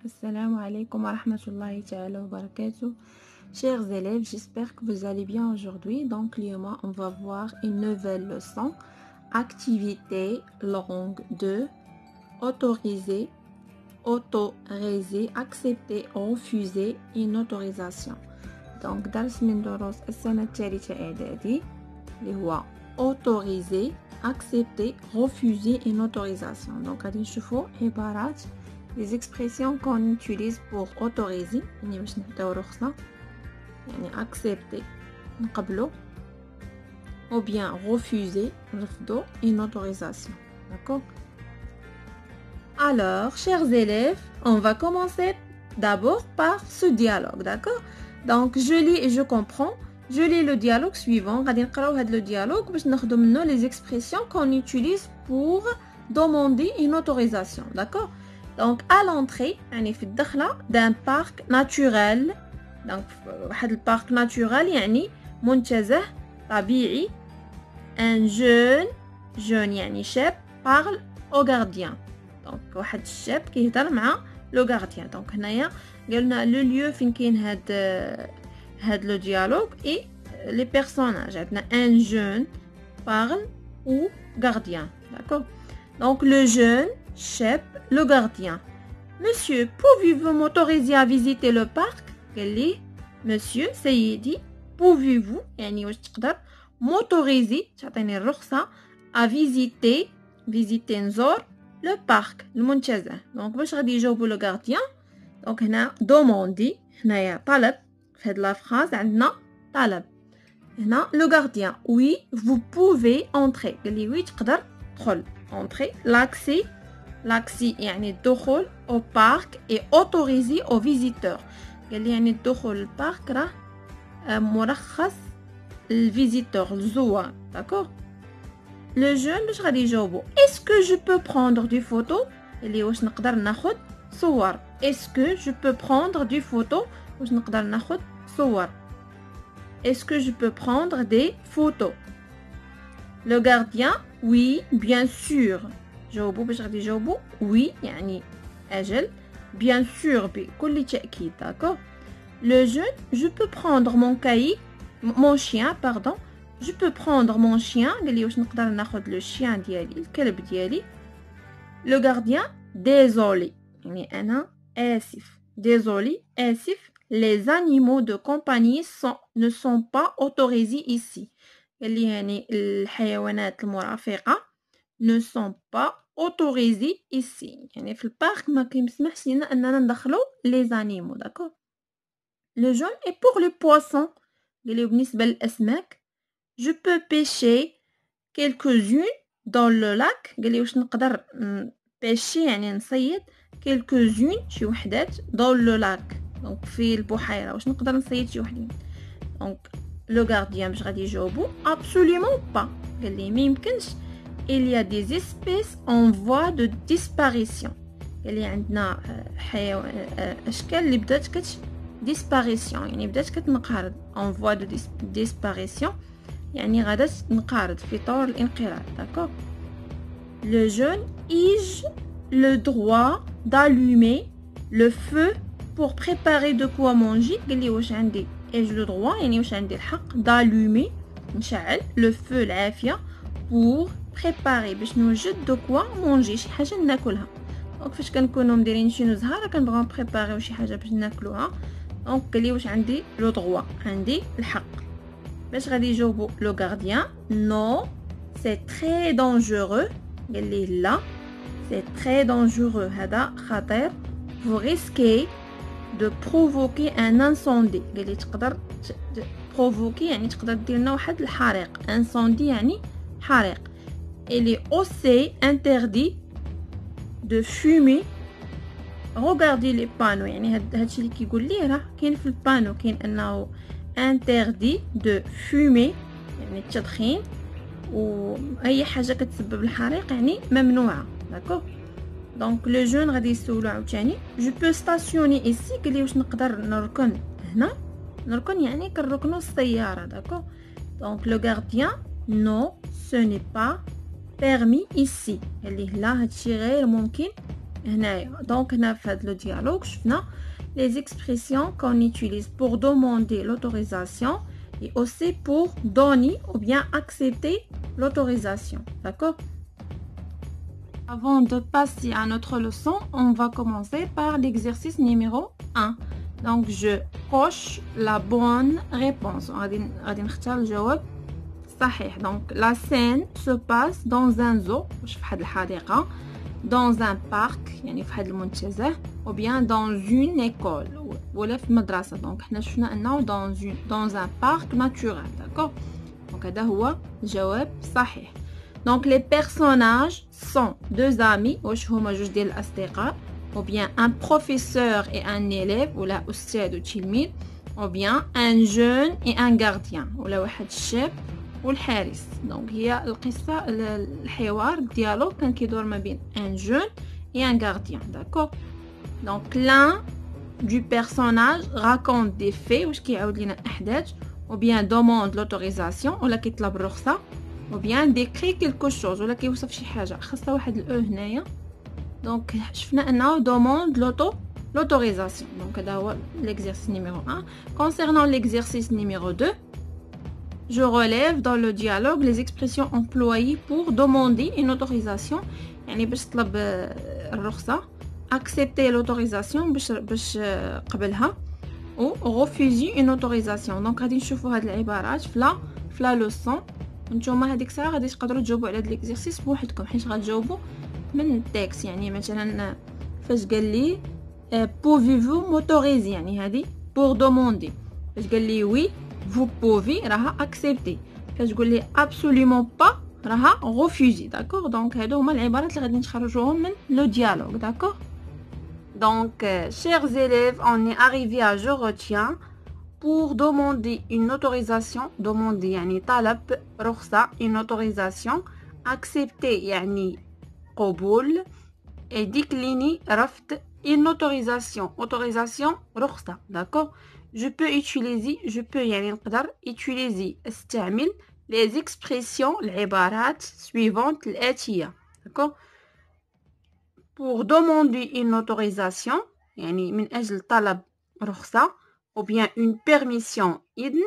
Assalamu alaikum wa rahmatullahi ta'ala wa barakatuh. Chers élèves, j'espère que vous allez bien aujourd'hui. Donc, on va voir une nouvelle leçon. Activité langue 2. Autoriser, accepter, refuser une autorisation. Donc, درس من دروس السنة الثالثة إعدادي اللي هو autoriser, accepter, refuser une autorisation. Donc, غادي نشوفوا عبارات les expressions qu'on utilise pour autoriser يعني باش نعطيو رخصة يعني accepter نقبلو ou bien refuser نرفضو une autorisation. D'accord? Alors, chers élèves, on va commencer d'abord par ce dialogue. D'accord? Donc, je lis et je comprends. Je lis le dialogue suivant. غادي نقراو هاد le dialogue باش ناخدو منو les expressions qu'on utilise pour demander une autorisation. D'accord? Donc, à l'entrée, يعني في الدخلة d'un parc naturel. Donc, واحد البارك naturel يعني منتزه طبيعي. Un jeune يعني شاب parle au gardien. Donc, واحد الشاب كيهضر مع لو gardien. Donc, هنايا قالنا لو lieu فين كاين هاد لو dialogue et les personnages. عندنا un jeune parle au gardien. D'accord? Donc, le jeune chef, le gardien. Monsieur, pouvez-vous m'autoriser à visiter le parc? قال لي monsieur سيدي pouvez-vous يعني واش تقدر m'autoriser تعطيني الرخصة à visiter نزور le parc المنتزه. دونك باش غادي يجاوبوا لو gardien. دونك هنا demander هنايا طلب في هاد لا فراز عندنا طلب. هنا لو gardien oui vous pouvez entrer قال لي وي تقدر تدخل entrer l'accès يعني الدخول au parc et autorisé aux visiteurs. قال لي يعني الدخول للبارك راه مرخص للفيزيتور الزوار. داكوغ لو جون باش غادي يجاوبو est-ce que je peux prendre des photos قال لي واش نقدر ناخذ صور. est-ce que je peux prendre des photos واش نقدر ناخذ صور. est-ce que je peux prendre des photos. le gardien oui bien sûr جاوبوا باش غادي يجاوبوا oui يعني أجل bien sûr بكل تأكيد. d'accord. le jeune je peux prendre mon chien pardon je peux prendre mon chien قال لي واش نقدر ناخذ لو chien ديالي الكلب ديالي. le gardien désolé يعني أنا آسف désolé آسف les animaux de compagnie ne sont pas autorisés ici. قال لي يعني الحيوانات المرافقة ne sont pas autorisés ici. يعني في البارك ما كيمسمحش لنا اننا ندخلو les animaux. d'accord. le jaune est pour les poissons قال لي بالنسبة للأسماك je peux pêcher quelques-unes dans le lac قال لي واش نقدر pêcher يعني نصيد quelques-unes شي وحدات dans le lac دونك في البحيرة واش نقدر نصيد شي وحدين. دونك لو gardien باش غادي يجاوبو absolument pas قال لي ما يمكنش il y a des espèces en voie de disparition. قال لي عندنا اشكال اللي بدات disparition يعني بدات كتنقرض en voie de disparition يعني غادا تنقرض في طور الانقراض. d'accord. le jeune ai-je le droit d'allumer le feu pour préparer de quoi manger قال لي واش عندي ai-je le droit يعني واش عندي الحق d'allumer نشعل le feu العافية pour préparer باش نوجد دو كوا مونجي شي حاجه ناكلها. دونك فاش كنكونوا مديرين شي نزهه راه كنبغيو بريباريو شي حاجه باش ناكلوها. دونك قال لي واش عندي لو دروا عندي الحق. باش غادي يجاوبوا لو غارديان نو سي تري دانجورو قال لي لا سي تري دانجورو هذا خطير vous risquez de provoquer un incendie قال لي تقدر provoquer يعني تقدر دير لنا واحد الحريق. incendie يعني حريق. il est aussi interdit de fumer. regardez les panneaux يعني هادشي اللي كيقول ليه راه كاين في البانو كاين انه interdit de fumer يعني التدخين واي حاجه كتسبب الحريق يعني ممنوعه. داكوغ. دونك لو جون غادي يسولو عاوتاني جو بو ستاسيوني ايسي قال لي واش نقدر نركن هنا. نركن يعني كنركنو السياره. داكوغ. دونك لو غارديان نو سو ني با permis ici قال لي لا هادشي غير ممكن Donc, on a fait le dialogue. Les expressions qu'on utilise pour demander l'autorisation et aussi pour donner ou bien accepter l'autorisation. D'accord? Avant de passer à notre leçon, on va commencer par l'exercice numéro 1. Donc, je coche la bonne réponse. غادي نختار الجواب صحيح. Donc, la scène se passe dans un zoo, في واحد الحديقة, dans un parc, يعني في واحد المنتزه, ou bien dans une école, ولا في مدرسة. Donc, حنا شفنا أنه dans un parc naturel, d'accord? Donc, هذا هو الجواب صحيح. Donc, les personnages sont deux amis, واش هما جوج ديال الأصدقاء, ou bien un professeur et un élève, ولا أستاذ وتلميذ, ou bien un jeune et un gardien, ولا واحد الشاب والحارس. Donc, هي القصة الحوار الديالوج كان كيدور ما بين un jeune et un gardien, d'accord? Donc, l'un du personnage raconte des faits, واش كيعاود لنا أحداث, ou bien demande l'autorisation, ولا كيطلب الرخصة, ou bien décrit quelque chose, ولا كيوصف شي حاجة خاصة واحد الأو هنايا. Donc, شفنا أنه demande l'autorisation. Donc, هذا هو l'exercice numéro 1. Concernant l'exercice numéro 2, je relève dans le dialogue les expressions employées pour demander une autorisation. يعني باش تطلب الرخصة, accepter l'autorisation باش قبلها, ou refuser une autorisation. Donc, غادي نشوفوا هاد العبارات في la leçon. نتوما هذيك الساعه غادي تقدروا تجاوبوا على هذا الاكزرسيس بوحدكم, حيت غتجاوبوا من التكست. يعني مثلا فاش قال لي pouvez-vous m'autoriser, يعني هذه pour demander. فاش قال لي oui vous pouvez راها accepter. فاش قال لي absolument pas راها refuser. d'accord? donc هادو هما العبارات اللي غادي نخرجوهم من لو ديالوج. d'accord? donc chers élèves, on est arrivé à je retiens. Pour demander une autorisation, demander يعني طلب رخصة, une autorisation, accepter يعني قبول, et décliner رفض, une autorisation رخصة. d'accord? je peux يعني نقدر utiliser استعمل les expressions العبارات suivantes الآتية. d'accord? pour demander une autorisation يعني من أجل طلب رخصة, ou bien une permission إذن,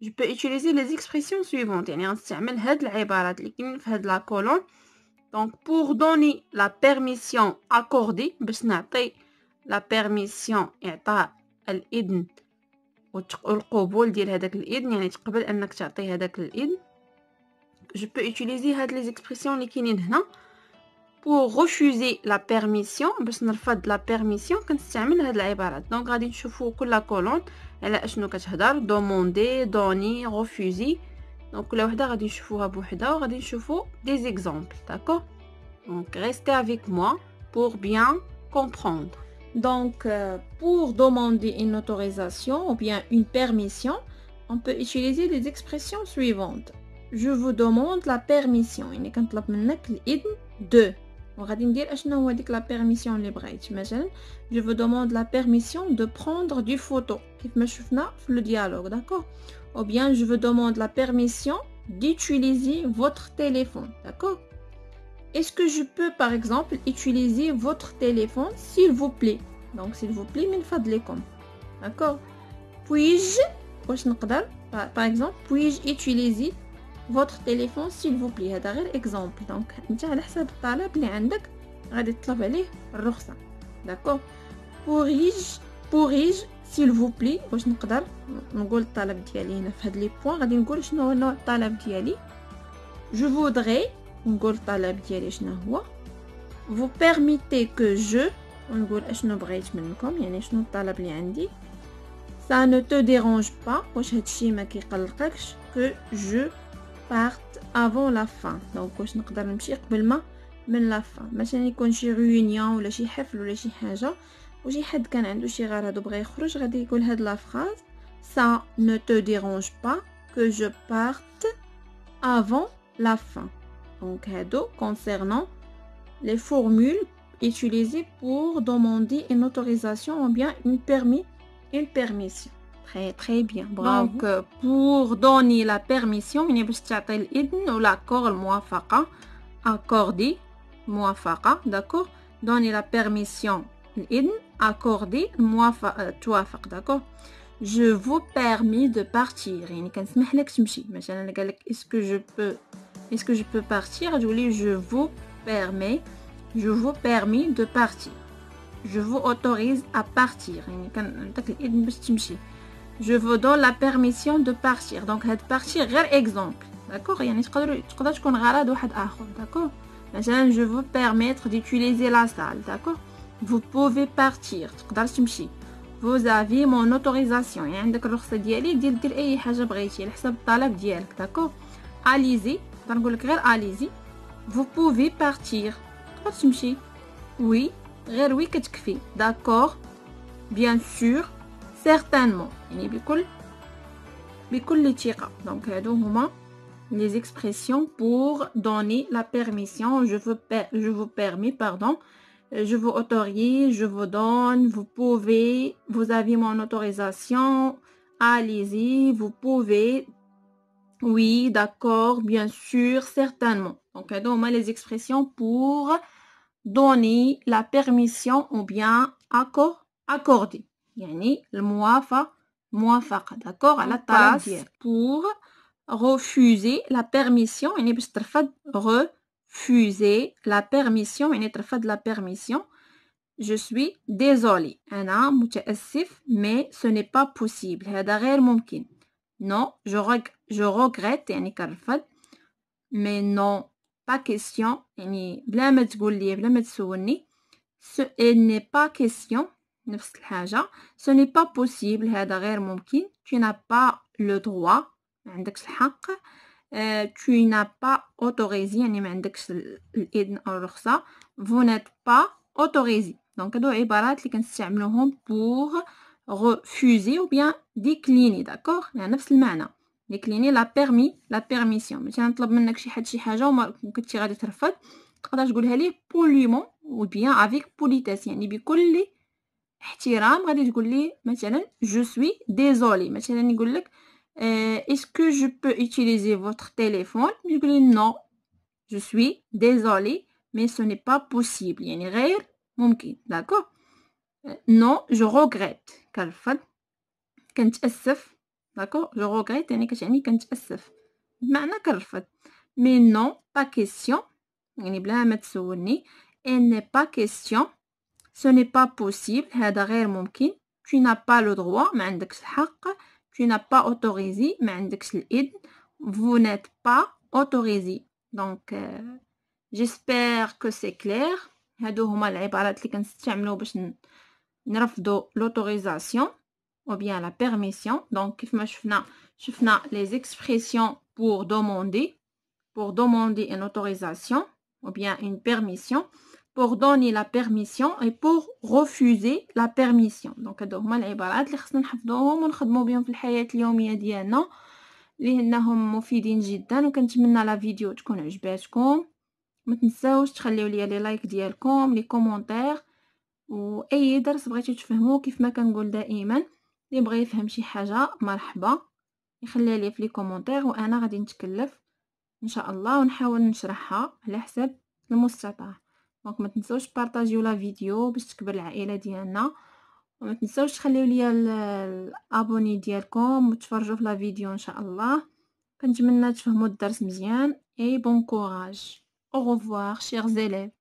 je peux utiliser les expressions suivantes. يعني غنستعمل هاد العبارات اللي كاينين في هاد لا كولون. donc pour donner la permission accorder, باش نعطي la permission إعطاء الإذن والقبول ديال هذاك الإذن, يعني تقبل أنك تعطي هذاك الإذن. je peux utiliser هاد les expressions اللي كاينين هنا. pour refuser la permission, باش نرفض la permission كنستعمل هاد العبارات. دونك غادي نشوفوا كل كولون على اشنو كتهضر. demander, donner, refuser. دونك كل وحده غادي نشوفوها بوحدها وغادي نشوفوا des exemples. d'accord? donc restez avec moi pour bien comprendre. donc pour demander une autorisation ou bien une permission, on peut utiliser les expressions suivantes. je vous demande la permission, يعني كنطلب منك الإذن de. وغادي ندير اشنو هو ديك لا بيرميسيون اللي بغيت. مثلا je vous demande la permission de prendre du photo, كيف ما شفنا في لو ديالوج. d'accord? ou bien je vous demande la permission d'utiliser votre téléphone. d'accord? est-ce que je peux par exemple utiliser votre téléphone s'il vous plaît. donc s'il vous plaît من فضلكم. d'accord? puis-je, واش نقدر par exemple puis-je utiliser votre téléphone s'il vous plaît. هذا غير اكزامبل. دونك انت على حسب الطلب اللي عندك غادي تطلب عليه الرخصه. داكور؟ pourriez s'il vous plaît, واش نقدر نقول الطلب ديالي هنا في هاد لي بوين. غادي نقول شنو هو نوع الطلب ديالي. je voudrais, نقول الطلب ديالي شنو هو. vous permettez que je, ونقول اشنو بغيت منكم, يعني شنو الطلب اللي عندي. ça ne te dérange pas, واش هادشي ما كيقلقكش. que je part avant la fin. donc واش نقدر نمشي قبل ما من لا فان. مثلا يكون شي ريونيون ولا شي حفل ولا شي حاجه وشي حد كان عنده شي غرض وبغى يخرج, غادي يقول هاد لا فراز. ça ne te dérange pas que je parte avant la fin. donc هادو concernant les formules utilisées pour demander une autorisation ou bien une permission. très bien, bravo. donc pour donner la permission, يعني باش تعطي الإذن ou l'accord, الموافقة, accorder, موافقة. d'accord? donner la permission الإذن accorder توافق d'accord je vous permets de partir يعني كنسمح لك تمشي مثلا قال لك est-ce que je peux partir تقولي je vous permets de partir je vous autorise à partir يعني كنعطيك الإذن باش تمشي je vous donne la permission de partir donc هاد partir غير exemple d'accord يعني تقدر تكون غرض واحد اخر d'accord مثلا je vous permettre d'utiliser la salle d'accord vous pouvez partir تقدر تمشي vous avez mon autorisation يعني عندك الرخصه ديالي دير اي حاجه بغيتي على حسب الطلب ديالك d'accord allez-y نقدر نقول لك غير allez-y vous pouvez partir تقدر تمشي oui غير وي كتكفي d'accord bien sûr certainement يعني بكل ثقه دونك هادو هما les expressions pour donner la permission je vous permets pardon je vous autorise je vous donne vous pouvez vous avez mon autorisation allez-y vous pouvez oui d'accord bien sûr certainement donc هادو هما les expressions pour donner la permission ou bien accorder يعني موافقة d'accord على الطلب ديالك pour refuser la permission يعني باش ترفض refuser la permission يعني ترفض la permission je suis désolé أنا متأسف mais ce n'est pas possible هذا غير ممكن non je regrette يعني كنرفض mais non pas question يعني بلا ما تقول لي بلا ما تسولني il n'est pas question نفس الحاجة ce n'est pas possible هذا غير ممكن tu n'as pas le droit ما عندكش الحق tu n'as pas autorisé يعني ما عندكش الإذن أو الرخصة vous n'êtes pas autorisé دونك هادو عبارات اللي كنستعملوهم pour refuser ou bien décliner d'accord يعني نفس المعنى décliner la permission مثلا نطلب منك شي حاجة وما كنتي غادي ترفض تقدر تقولها ليه poliment ou bien avec politesse يعني بكل احترام غادي تقول لي مثلا je suis désolé مثلا يقول لك est-ce que je peux utiliser votre téléphone يقول لي non je suis désolé mais ce n'est pas possible يعني غير ممكن d'accord non je regrette كنرفض كنتأسف d'accord je regrette يعني كتعني كنتأسف بمعنى كنرفض mais non pas question يعني بلا ما تسولني il n'est pas question ce n'est pas possible هذا غير ممكن tu n'as pas le droit ما عندكش الحق tu n'as pas autorisé ما عندكش الإذن vous n'êtes pas autorisé donc j'espère que c'est clair هادو هما العبارات اللي كنستعملو باش نرفضو l'autorisation ou bien la permission donc كيف ما شفنا les expressions pour demander une autorisation ou bien une permission pour donner la permission et pour refuser la permission donc هادو هما العبارات اللي خصنا نحفظوهم ونخدمو بهم في الحياة اليومية ديالنا لانهم مفيدين جدا وكنتمنى لا فيديو تكون عجباتكم ما تنساوش تخليو لي لي لايك ديالكم لي كومونتير واي درس بغيتو تفهموه كيف ما كنقول دائما اللي بغى يفهم شي حاجه مرحبا يخليها لي في لي كومونتير وانا غادي نتكلف ان شاء الله ونحاول نشرحها على حسب المستطاع دونك ما تنساوش بارطاجيو لا فيديو باش تكبر العائله ديالنا وما تنساوش تخليو لي الابوني ديالكم وتفرجوا في لا فيديو ان شاء الله كنتمنى تفهموا الدرس مزيان et bon courage au revoir chers élèves